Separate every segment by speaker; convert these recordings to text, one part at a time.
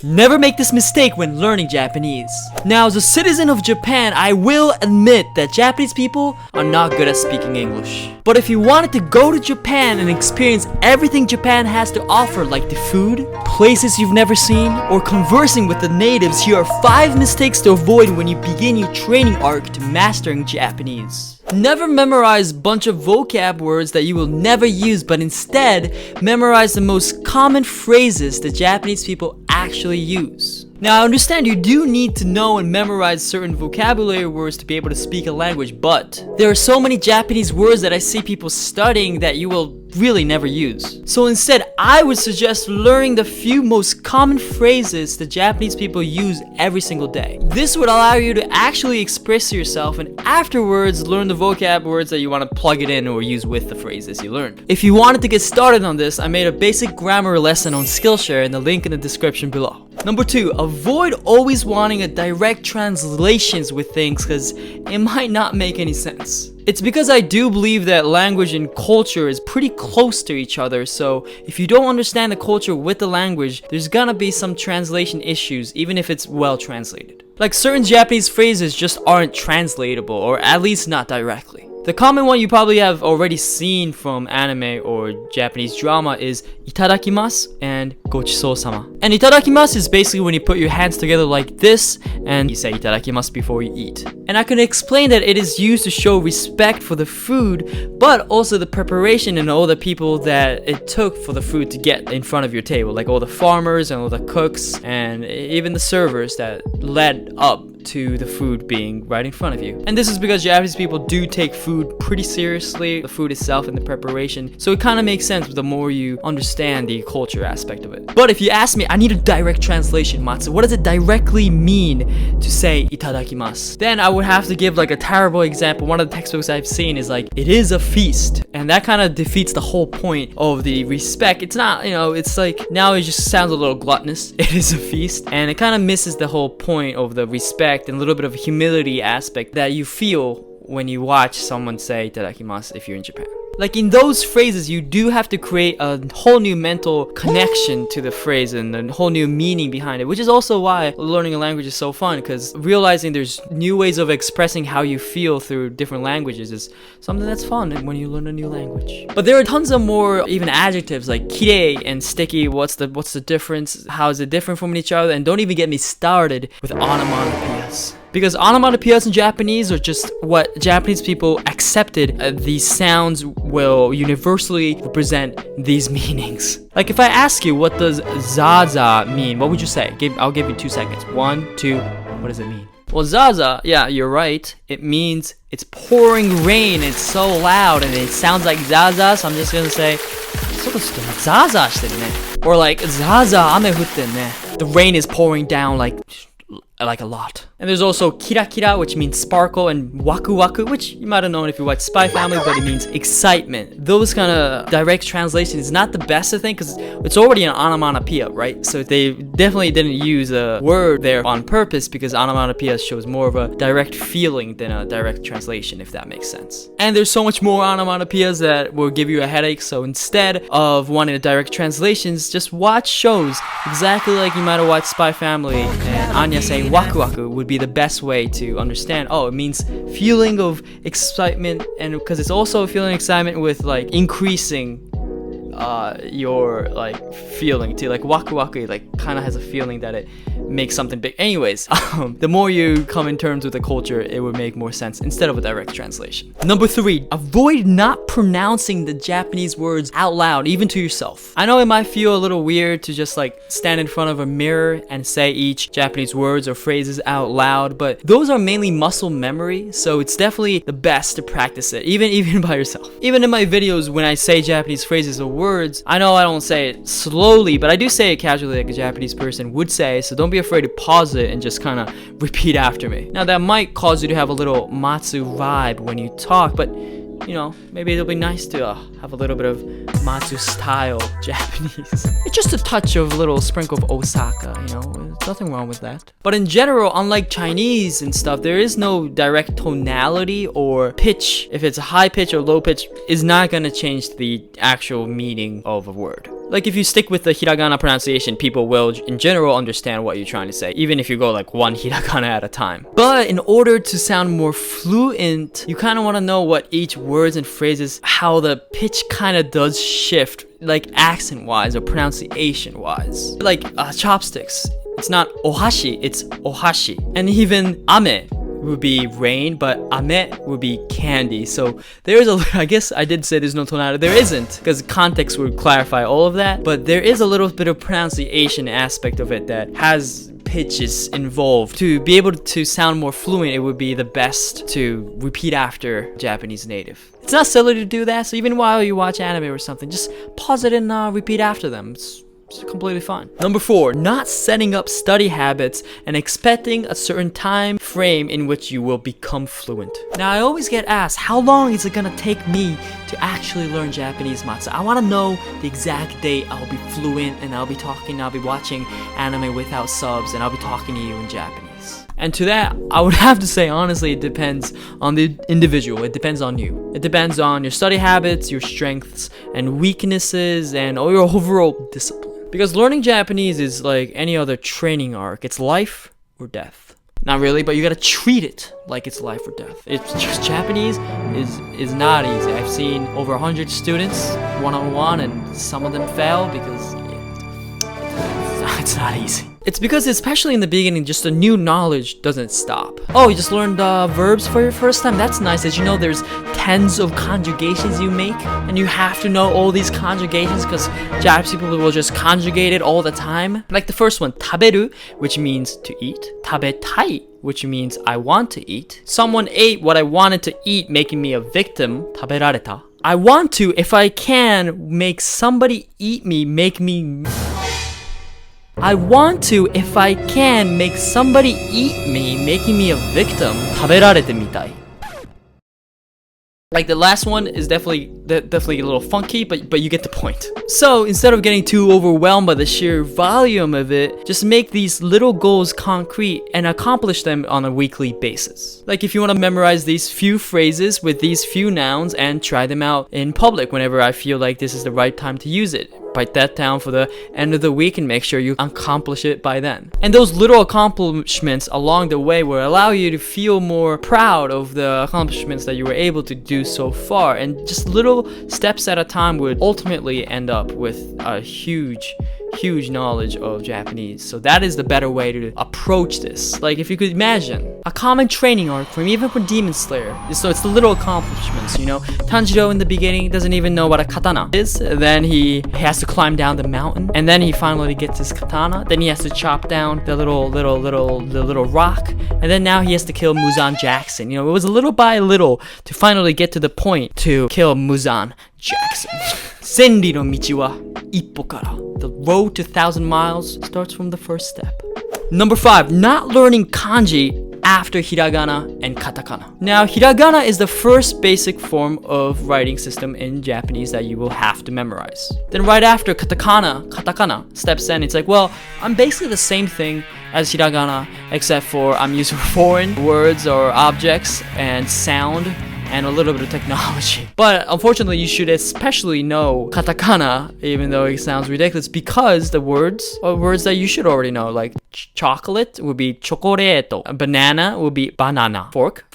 Speaker 1: Never make this mistake when learning Japanese. Now, as a citizen of Japan, I will admit that Japanese people are not good at speaking English. But if you wanted to go to Japan and experience everything Japan has to offer, like the food, places you've never seen, or conversing with the natives, here are 5 mistakes to avoid when you begin your training arc to mastering Japanese. Never memorize a bunch of vocab words that you will never use, but instead memorize the most common phrases that Japanese people actually use. Now, I understand you do need to know and memorize certain vocabulary words to be able to speak a language, but there are so many Japanese words that I see people studying that you will really never use. So instead, I would suggest learning the few most common phrases that Japanese people use every single day. This would allow you to actually express yourself and afterwards learn the vocab words that you want to plug it in or use with the phrases you learned. If you wanted to get started on this, I made a basic grammar lesson on Skillshare in the link in the description below. Number 2, avoid always wanting a direct translations with things because it might not make any sense. It's because I do believe that language and culture is pretty close to each other, so if you don't understand the culture with the language, there's gonna be some translation issues even if it's well translated. Like certain Japanese phrases just aren't translatable, or at least not directly. The common one you probably have already seen from anime or Japanese drama is itadakimasu and gochisousama. And itadakimasu is basically when you put your hands together like this and you say itadakimasu before you eat. And I can explain that it is used to show respect for the food, but also the preparation and all the people that it took for the food to get in front of your table, like all the farmers and all the cooks and even the servers that led up to the food being right in front of you. And this is because Japanese people do take food pretty seriously, the food itself and the preparation, so it kind of makes sense the more you understand the culture aspect of it. But if you ask me, I need a direct translation, Matsu, what does it directly mean to say itadakimasu? Then I would have to give like a terrible example. One of the textbooks I've seen is like, it is a feast, and that kind of defeats the whole point of the respect. It's not, you know, it's like, now it just sounds a little gluttonous. It is a feast, and it kind of misses the whole point of the respect and a little bit of humility aspect that you feel when you watch someone say itadakimasu if you're in Japan. Like in those phrases, you do have to create a whole new mental connection to the phrase and a whole new meaning behind it, which is also why learning a language is so fun, because realizing there's new ways of expressing how you feel through different languages is something that's fun when you learn a new language. But there are tons of more even adjectives like kirei and sticky. What's the difference? How is it different from each other? And don't even get me started with onomatopoeias. Because onomatopoeias in Japanese are just what Japanese people accepted. These sounds will universally represent these meanings. Like if I ask you, what does zaza mean? What would you say? I'll give you 2 seconds. 1, 2, what does it mean? Well, zaza, yeah, you're right. It means it's pouring rain. It's so loud and it sounds like zaza, so I'm just gonna say, zaza shite ne. Or like, zaza ame futte ne. The rain is pouring down like a lot. And there's also kira kira, which means sparkle, and waku waku, which you might have known if you watch Spy Family, but it means excitement. Those kind of direct translation is not the best of thing because it's already an onomatopoeia, right? So they definitely didn't use a word there on purpose because onomatopoeia shows more of a direct feeling than a direct translation, if that makes sense. And there's so much more onomatopoeias that will give you a headache, so instead of wanting a direct translations, just watch shows exactly like you might have watched Spy Family, and Anya saying waku waku would be the best way to understand. Oh, it means feeling of excitement, and because it's also a feeling of excitement with like increasing your like feeling too. Like waku waku like kind of has a feeling that it makes something big. Anyways, the more you come in terms with the culture, it would make more sense instead of a direct translation. Number 3, avoid not pronouncing the Japanese words out loud, even to yourself. I know it might feel a little weird to just like stand in front of a mirror and say each Japanese words or phrases out loud, but those are mainly muscle memory, so it's definitely the best to practice it, even by yourself. Even in my videos, when I say Japanese phrases or words, I know I don't say it slowly, but I do say it casually like a Japanese person would say, so don't be afraid to pause it and just kind of repeat after me. Now that might cause you to have a little Matsu vibe when you talk, but you know, maybe it'll be nice to have a little bit of Matsu style Japanese. It's just a touch of a little sprinkle of Osaka, you know, there's nothing wrong with that. But in general, unlike Chinese and stuff, there is no direct tonality or pitch. If it's a high pitch or low pitch, is not gonna change the actual meaning of a word. Like if you stick with the hiragana pronunciation, people will in general understand what you're trying to say, even if you go like one hiragana at a time. But in order to sound more fluent, you kind of want to know what each words and phrases, how the pitch kind of does shift, like accent wise or pronunciation wise. Like chopsticks, it's not ohashi, it's ohashi. And even ame would be rain, but ame would be candy. So there is I guess I did say there's no tonality. There isn't, because context would clarify all of that. But there is a little bit of pronunciation aspect of it that has pitches involved. To be able to sound more fluent, it would be the best to repeat after Japanese native. It's not silly to do that, so even while you watch anime or something, just pause it and repeat after them. It's completely fine. Number 4, not setting up study habits and expecting a certain time frame in which you will become fluent. Now, I always get asked, how long is it gonna take me to actually learn Japanese, Matsu? I wanna know the exact date I'll be fluent and I'll be watching anime without subs, and I'll be talking to you in Japanese. And to that, I would have to say, honestly, it depends on the individual. It depends on you. It depends on your study habits, your strengths and weaknesses, and all your overall discipline. Because learning Japanese is like any other training arc. It's life or death. Not really, but you gotta treat it like it's life or death. It's just Japanese is not easy. I've seen over 100 students one-on-one, and some of them fail because it's not easy. It's because, especially in the beginning, just the new knowledge doesn't stop. Oh, you just learned verbs for your first time? That's nice. Did you know there's tens of conjugations you make? And you have to know all these conjugations because Japanese people will just conjugate it all the time. Like the first one, taberu, which means to eat. Tabetai, which means I want to eat. Someone ate what I wanted to eat, making me a victim. Taberareta. I want to, if I can, make somebody eat me, I want to, if I can, make somebody eat me, making me a victim. 食べられてみたい. Like the last one is definitely a little funky, but you get the point. So instead of getting too overwhelmed by the sheer volume of it, just make these little goals concrete and accomplish them on a weekly basis. Like if you want to memorize these few phrases with these few nouns and try them out in public whenever I feel like this is the right time to use it. Write that down for the end of the week and make sure you accomplish it by then. And those little accomplishments along the way will allow you to feel more proud of the accomplishments that you were able to do so far. And just little steps at a time would ultimately end up with a huge knowledge of Japanese. So that is the better way to approach this. Like if you could imagine a common training arc from Demon Slayer. So it's the little accomplishments, you know. Tanjiro in the beginning doesn't even know what a katana is. Then he has to climb down the mountain, and then he finally gets his katana. Then he has to chop down the little rock, and then now he has to kill Muzan Jackson. You know, it was little by little to finally get to the point to kill Muzan Jackson. Senri no michi wa ippo kara. The road to 1,000 miles starts from the first step. Number 5, not learning kanji after hiragana and katakana. Now, hiragana is the first basic form of writing system in Japanese that you will have to memorize. Then right after katakana steps in. It's like, well, I'm basically the same thing as hiragana, except for I'm using foreign words or objects and sound and a little bit of technology. But unfortunately, you should especially know katakana, even though it sounds ridiculous, because the words are words that you should already know. Like chocolate would be chocoreto, banana would be banana, fork,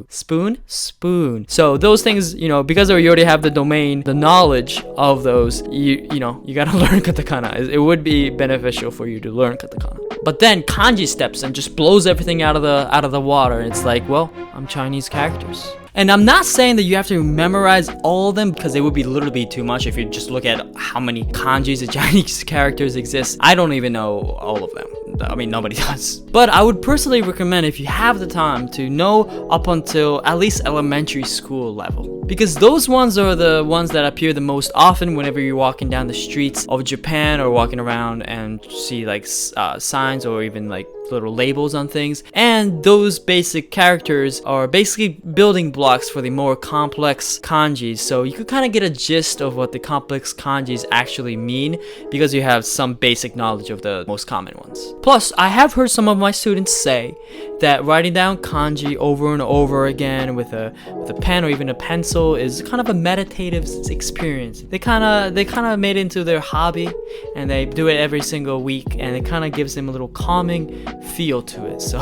Speaker 1: spoon, spoon. So those things, you know, because you already have the domain, the knowledge of those, you gotta learn katakana. It would be beneficial for you to learn katakana. But then kanji steps and just blows everything out of the water. It's like, well, I'm Chinese characters. And I'm not saying that you have to memorize all of them, because it would be literally too much if you just look at how many kanjis and Chinese characters exist. I don't even know all of them. I mean, nobody does. But I would personally recommend, if you have the time, to know up until at least elementary school level. Because those ones are the ones that appear the most often whenever you're walking down the streets of Japan or walking around and see like signs or even like little labels on things, and those basic characters are basically building blocks for the more complex kanjis, so you could kind of get a gist of what the complex kanjis actually mean because you have some basic knowledge of the most common ones. Plus, I have heard some of my students say that writing down kanji over and over again with a pen or even a pencil is kind of a meditative experience. They kind of made it into their hobby, and they do it every single week, and it kind of gives them a little calming feel to it. So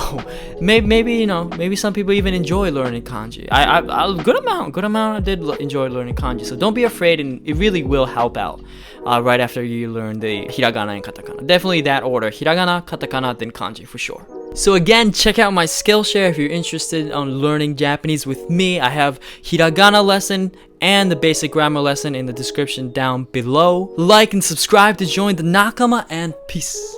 Speaker 1: maybe some people even enjoy learning kanji. I good amount I did enjoy learning kanji. So don't be afraid, and it really will help out right after you learn the hiragana and katakana. Definitely that order: hiragana, katakana, then kanji for sure. So again, check out my Skillshare if you're interested on learning Japanese with me. I have hiragana lesson and the basic grammar lesson in the description down below. Like and subscribe to join the Nakama, and peace.